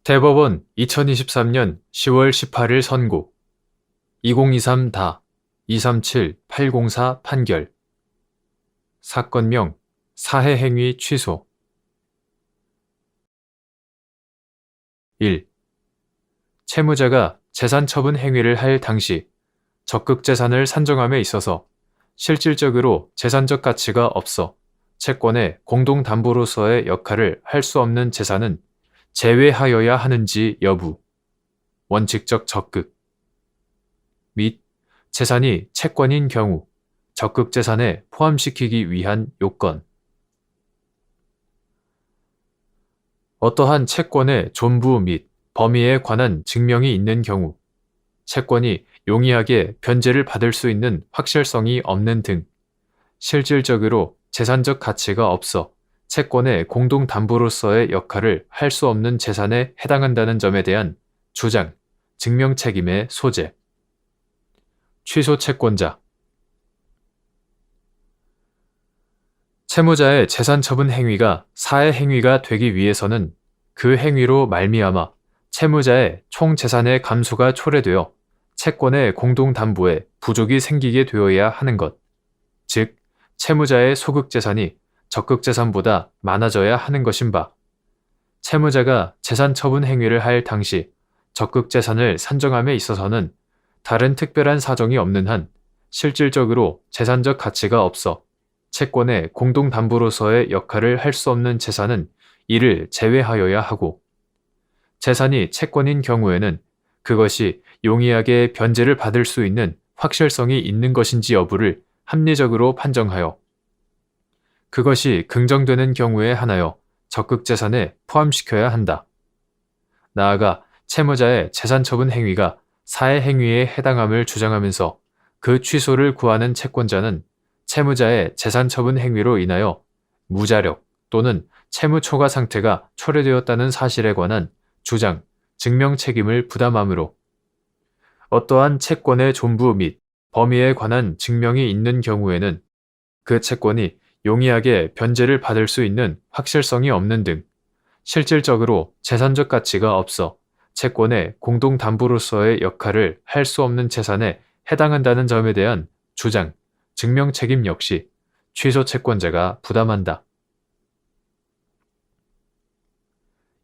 대법원 2023년 10월 18일 선고 2023-237-804 판결 사건명 사해행위 취소 1. 채무자가 재산처분 행위를 할 당시 적극재산을 산정함에 있어서 실질적으로 재산적 가치가 없어 채권의 공동담보로서의 역할을 할 수 없는 재산은 제외하여야 하는지 여부, 원칙적 적극 및 재산이 채권인 경우 적극재산에 포함시키기 위한 요건. 어떠한 채권의 존부 및 범위에 관한 증명이 있는 경우 채권이 용이하게 변제를 받을 수 있는 확실성이 없는 등 실질적으로 재산적 가치가 없어 채권의 공동담보로서의 역할을 할 수 없는 재산에 해당한다는 점에 대한 주장, 증명 책임의 소재. 취소 채권자. 채무자의 재산 처분 행위가 사해 행위가 되기 위해서는 그 행위로 말미암아 채무자의 총 재산의 감소가 초래되어 채권의 공동담보에 부족이 생기게 되어야 하는 것, 즉 채무자의 소극재산이 적극재산보다 많아져야 하는 것인 바, 채무자가 재산 처분 행위를 할 당시 적극재산을 산정함에 있어서는 다른 특별한 사정이 없는 한 실질적으로 재산적 가치가 없어 채권의 공동담보로서의 역할을 할 수 없는 재산은 이를 제외하여야 하고, 재산이 채권인 경우에는 그것이 용이하게 변제를 받을 수 있는 확실성이 있는 것인지 여부를 합리적으로 판정하여 그것이 긍정되는 경우에 한하여 적극재산에 포함시켜야 한다. 나아가 채무자의 재산처분 행위가 사해 행위에 해당함을 주장하면서 그 취소를 구하는 채권자는 채무자의 재산처분 행위로 인하여 무자력 또는 채무 초과 상태가 초래되었다는 사실에 관한 주장, 증명 책임을 부담하므로 어떠한 채권의 존부 및 범위에 관한 증명이 있는 경우에는 그 채권이 용이하게 변제를 받을 수 있는 확실성이 없는 등 실질적으로 재산적 가치가 없어 채권의 공동담보로서의 역할을 할 수 없는 재산에 해당한다는 점에 대한 주장, 증명 책임 역시 취소 채권자가 부담한다.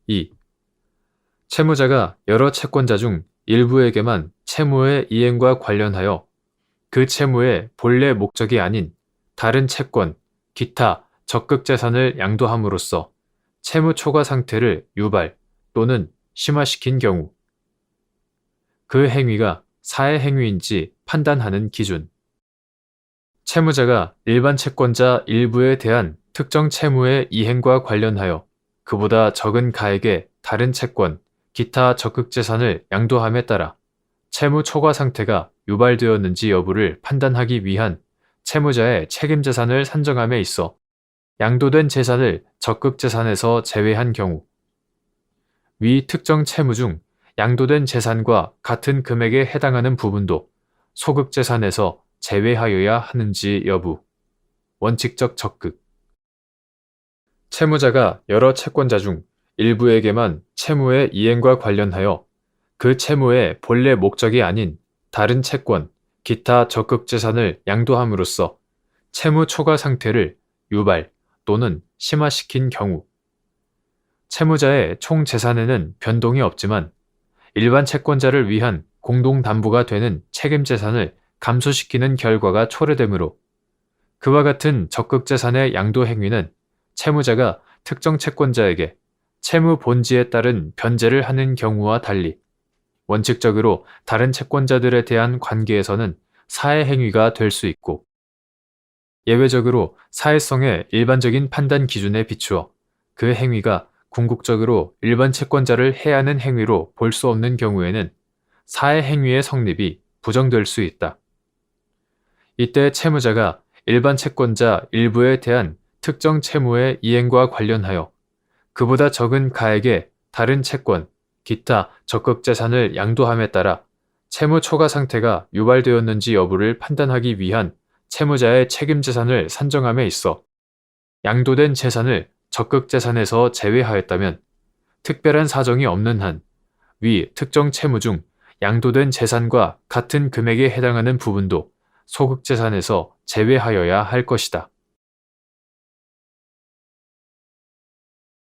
2. 채무자가 여러 채권자 중 일부에게만 채무의 이행과 관련하여 그 채무의 본래 목적이 아닌 다른 채권, 기타 적극재산을 양도함으로써 채무 초과 상태를 유발 또는 심화시킨 경우 그 행위가 사해 행위인지 판단하는 기준. 채무자가 일반 채권자 일부에 대한 특정 채무의 이행과 관련하여 그보다 적은 가액의 다른 채권, 기타 적극재산을 양도함에 따라 채무 초과 상태가 유발되었는지 여부를 판단하기 위한 채무자의 책임재산을 산정함에 있어 양도된 재산을 적극재산에서 제외한 경우 위 특정 채무 중 양도된 재산과 같은 금액에 해당하는 부분도 소극재산에서 제외하여야 하는지 여부, 원칙적 적극. 채무자가 여러 채권자 중 일부에게만 채무의 이행과 관련하여 그 채무의 본래 목적이 아닌 다른 채권, 기타 적극재산을 양도함으로써 채무 초과 상태를 유발 또는 심화시킨 경우 채무자의 총 재산에는 변동이 없지만 일반 채권자를 위한 공동담보가 되는 책임재산을 감소시키는 결과가 초래되므로 그와 같은 적극재산의 양도 행위는 채무자가 특정 채권자에게 채무 본질에 따른 변제를 하는 경우와 달리 원칙적으로 다른 채권자들에 대한 관계에서는 사해 행위가 될 수 있고, 예외적으로 사해성의 일반적인 판단 기준에 비추어 그 행위가 궁극적으로 일반 채권자를 해하는 행위로 볼 수 없는 경우에는 사해 행위의 성립이 부정될 수 있다. 이때 채무자가 일반 채권자 일부에 대한 특정 채무의 이행과 관련하여 그보다 적은 가액의 다른 채권, 기타 적극재산을 양도함에 따라 채무 초과 상태가 유발되었는지 여부를 판단하기 위한 채무자의 책임재산을 산정함에 있어 양도된 재산을 적극재산에서 제외하였다면 특별한 사정이 없는 한 위 특정 채무 중 양도된 재산과 같은 금액에 해당하는 부분도 소극재산에서 제외하여야 할 것이다.